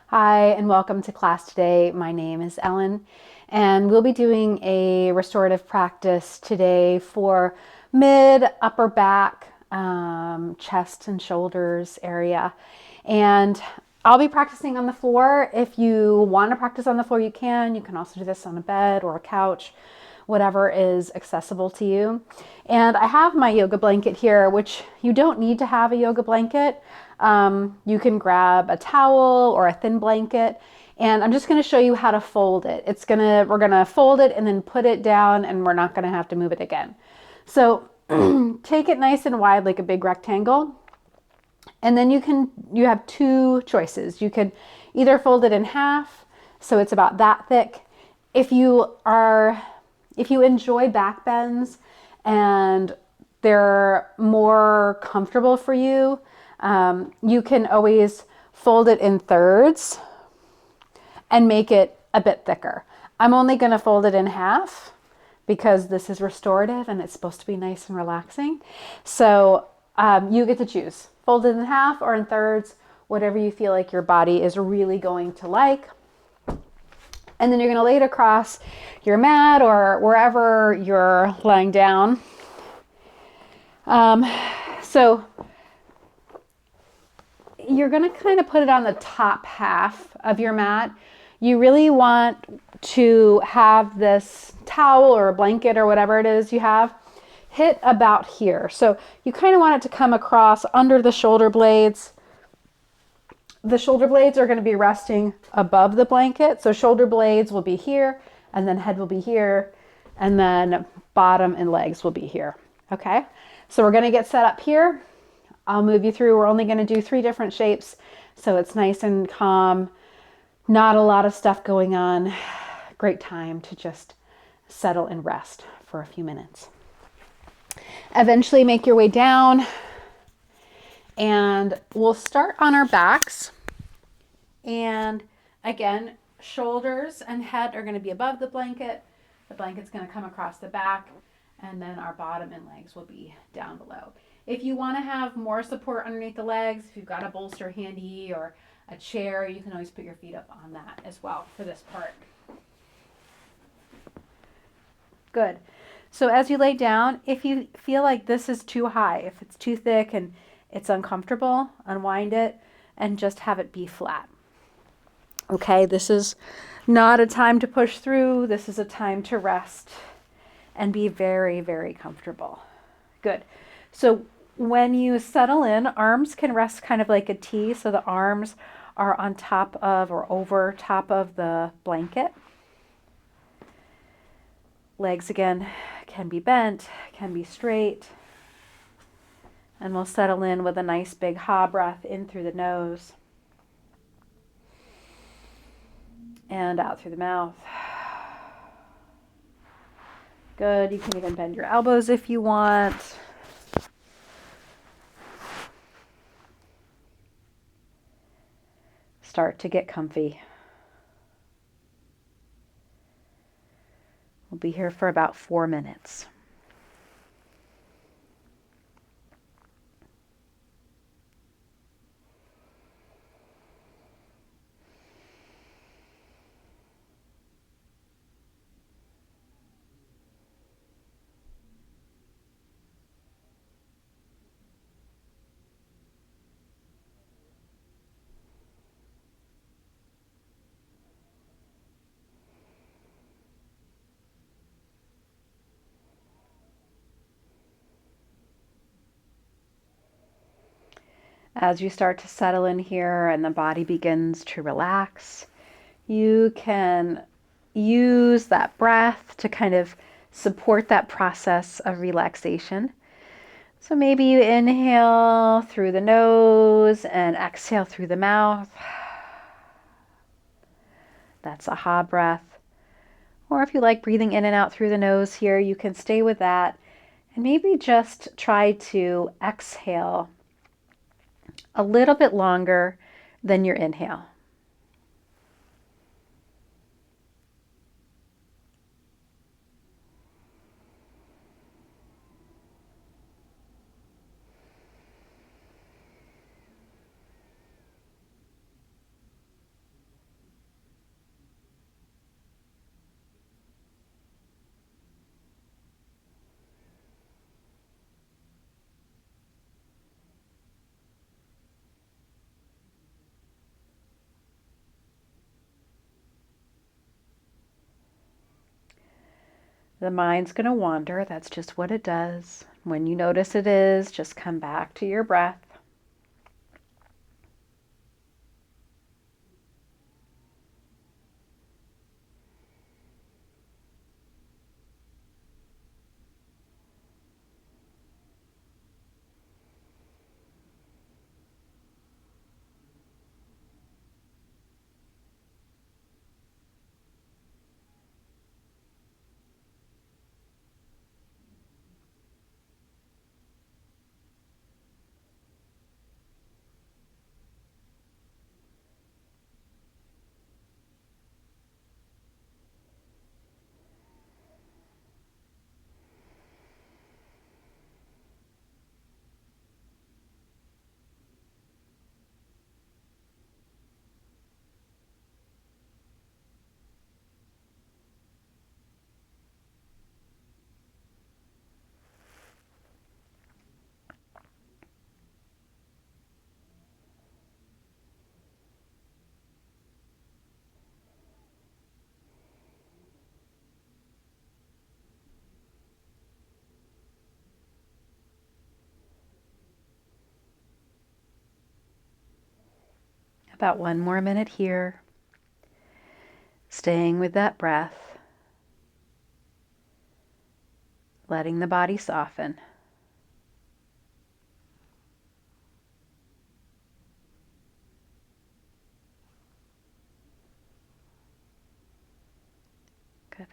Hi, and welcome to class today. My name is Ellen, and we'll be doing a restorative practice today for mid, upper back, chest and shoulders area. And I'll be practicing on the floor. If you want to practice on the floor, you can. You can also do this on a bed or a couch, whatever is accessible to you. And I have my yoga blanket here, which you don't need to have a yoga blanket. You can grab a towel or a thin blanket, and I'm just going to show you how to fold it. We're going to fold it and then put it down, and we're not going to have to move it again. So take it nice and wide like a big rectangle. And then you have two choices. You could either fold it in half, so it's about that thick. If you enjoy back bends and they're more comfortable for you, you can always fold it in thirds and make it a bit thicker. I'm only going to fold it in half because this is restorative and it's supposed to be nice and relaxing. So you get to choose. Fold it in half or in thirds, whatever you feel like your body is really going to like. And then you're going to lay it across your mat or wherever you're lying down. So you're going to kind of put it on the top half of your mat. You really want to have this towel or a blanket or whatever it is you have hit about here. So you kind of want it to come across under the shoulder blades. The shoulder blades are going to be resting above the blanket. So shoulder blades will be here, and then head will be here, and then bottom and legs will be here. Okay, so we're going to get set up here. I'll move you through. We're only going to do 3 different shapes, so it's nice and calm. Not a lot of stuff going on. Great time to just settle and rest for a few minutes. Eventually make your way down, and we'll start on our backs. And again, shoulders and head are going to be above the blanket. The blanket's going to come across the back, and then our bottom and legs will be down below. If you want to have more support underneath the legs, if you've got a bolster handy or a chair, you can always put your feet up on that as well for this part. Good. So as you lay down, if you feel like this is too high, if it's too thick and it's uncomfortable, unwind it and just have it be flat. Okay, this is not a time to push through. This is a time to rest and be very, very comfortable. Good. So when you settle in, arms can rest kind of like a T. So the arms are on top of or over top of the blanket. Legs again can be bent, can be straight. And we'll settle in with a nice big ha breath in through the nose and out through the mouth. Good. You can even bend your elbows if you want. Start to get comfy. We'll be here for about 4 minutes. As you start to settle in here and the body begins to relax, you can use that breath to kind of support that process of relaxation. So maybe you inhale through the nose and exhale through the mouth. That's a ha breath. Or if you like breathing in and out through the nose here, you can stay with that and maybe just try to exhale a little bit longer than your inhale. The mind's going to wander. That's just what it does. When you notice it is, just come back to your breath. About 1 more minute here, staying with that breath, letting the body soften. Good.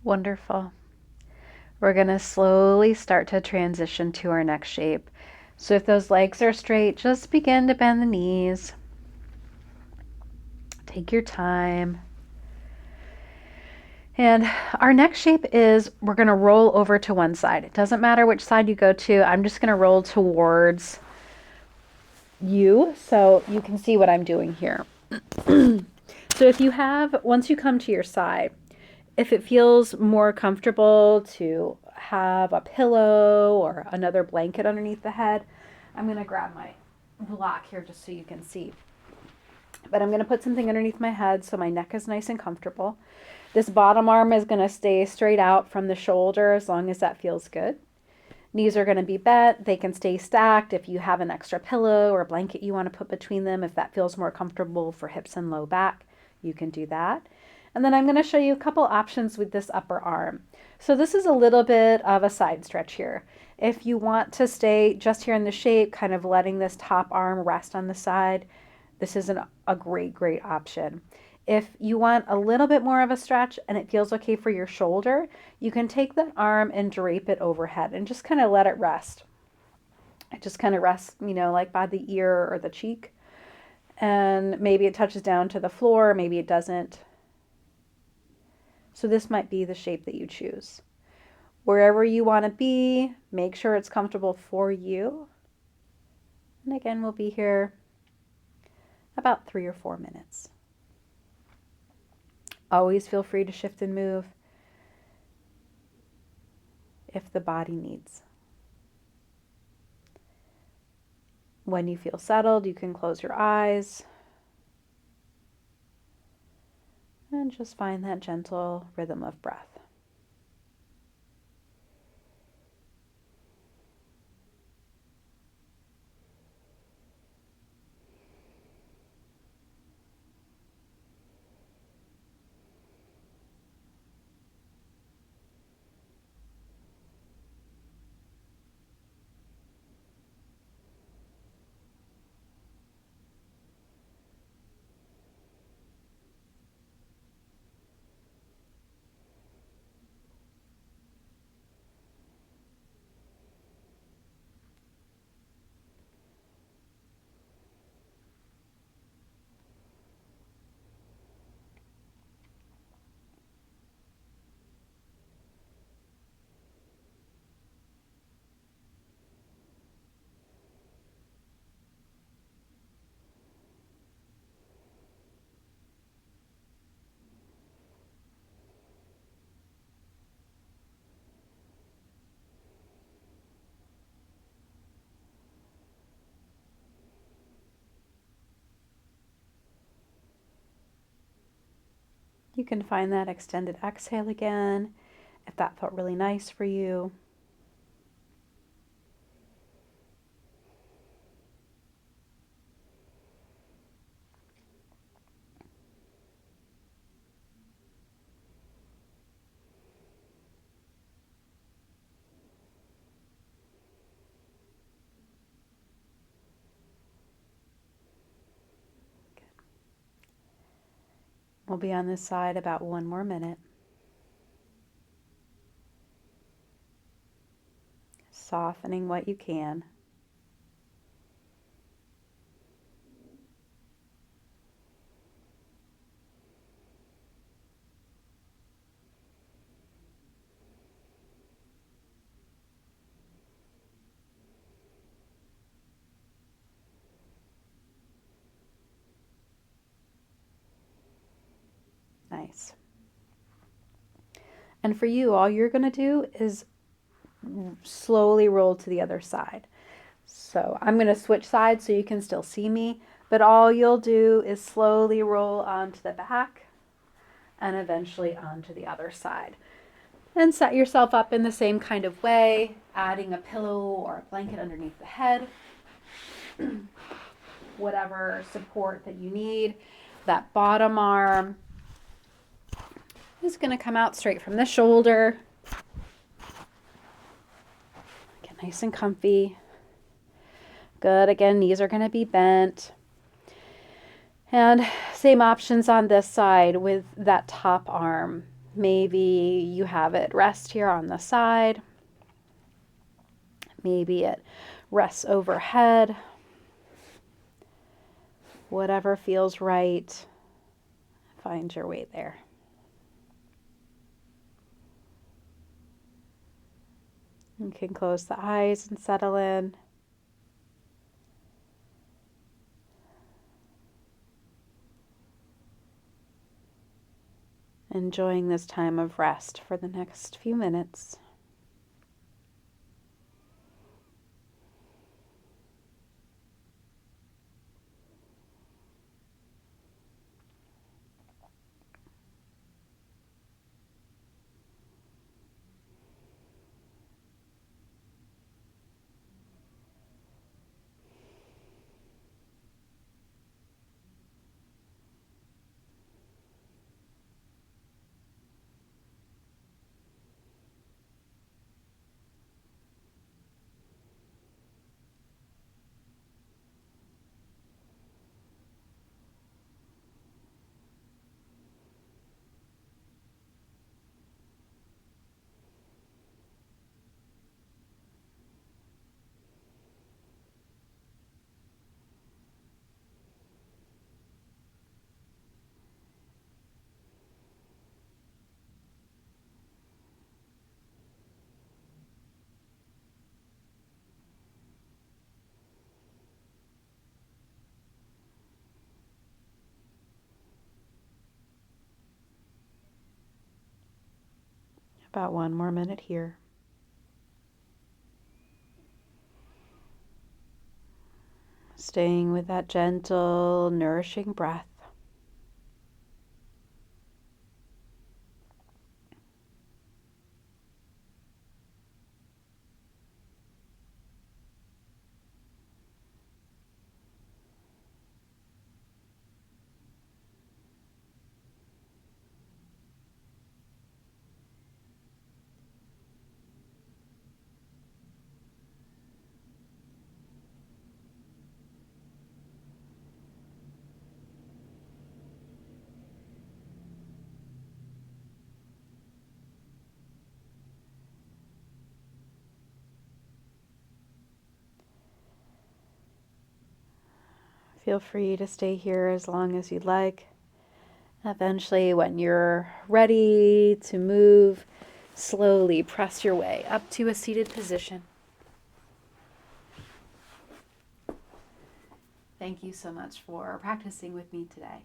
Wonderful. We're going to slowly start to transition to our next shape. So if those legs are straight, just begin to bend the knees. Take your time. And our next shape is we're going to roll over to one side. It doesn't matter which side you go to. I'm just going to roll towards you so you can see what I'm doing here. So if you have, once you come to your side, if it feels more comfortable to have a pillow or another blanket underneath the head, I'm going to grab my block here just so you can see. But I'm going to put something underneath my head so my neck is nice and comfortable. This bottom arm is going to stay straight out from the shoulder as long as that feels good. Knees are going to be bent. They can stay stacked. If you have an extra pillow or a blanket you want to put between them, if that feels more comfortable for hips and low back, you can do that. And then I'm going to show you a couple options with this upper arm. So this is a little bit of a side stretch here. If you want to stay just here in the shape, kind of letting this top arm rest on the side, this is a great option. If you want a little bit more of a stretch and it feels okay for your shoulder, you can take that arm and drape it overhead and just kind of let it rest. It just kind of rests, like by the ear or the cheek. And maybe it touches down to the floor, maybe it doesn't. So this might be the shape that you choose. Wherever you want to be, make sure it's comfortable for you. And again, we'll be here about 3 or 4 minutes. Always feel free to shift and move if the body needs. When you feel settled, you can close your eyes and just find that gentle rhythm of breath. You can find that extended exhale again if that felt really nice for you. We'll be on this side about 1 more minute. Softening what you can. Nice. And for you, all you're going to do is slowly roll to the other side. So I'm going to switch sides so you can still see me, but all you'll do is slowly roll onto the back and eventually onto the other side. And set yourself up in the same kind of way, adding a pillow or a blanket underneath the head. Whatever support that you need. That bottom arm is going to come out straight from the shoulder. Get nice and comfy. Good. Again, knees are going to be bent. And same options on this side with that top arm. Maybe you have it rest here on the side. Maybe it rests overhead. Whatever feels right, find your way there. You can close the eyes and settle in. Enjoying this time of rest for the next few minutes. About 1 more minute here. Staying with that gentle, nourishing breath. Feel free to stay here as long as you'd like. Eventually, when you're ready to move, slowly press your way up to a seated position. Thank you so much for practicing with me today.